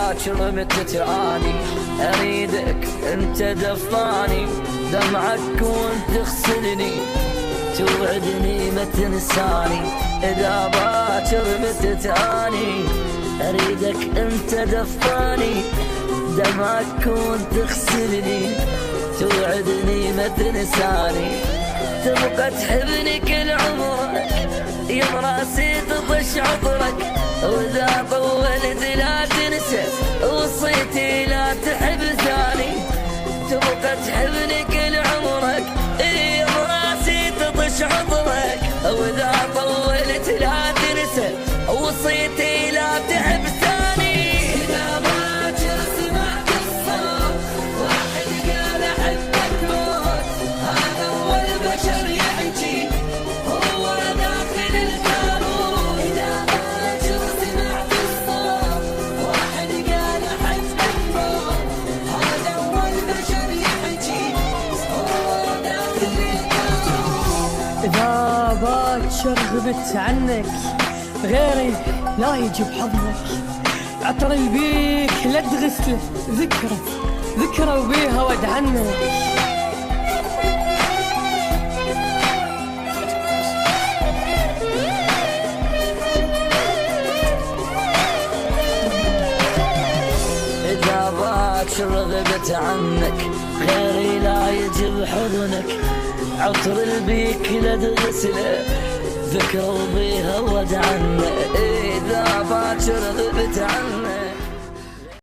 باكر متى تعاني اريدك انت دفاني دمعك وانت تغسلني توعدني ما تنساني اذا باكر متى تعاني اريدك انت دفاني دمعك وانت تغسلني توعدني ما تنساني تبقى تحبني كل عمرك يا مراسي تطش عطرك واذا طولت لا تنسى وصيتي لا تحب ثاني تبقى تحبني كل عمرك يا مراسي تطش عطرك واذا طولت لا تنسى وصيتي لا تحب ثاني اذا باكر سمعت الصوت واحد قال احبك موت هذا هو البشر يحكي هو داخل القانون اذا باكر سمعت الصوت واحد قال احبك موت هذا هو البشر يحكي هو داخل القانون إذا باكر غبت عنك غيري لا يجي بحضنك عطر البيك لا تغسله ذكرى وبيها ود عنك إذا باكر غبت عنك غيري لا يجي بحضنك عطر البيك لا تغسله ذكرى وبيها ود عنك إذا باكر غبت عنك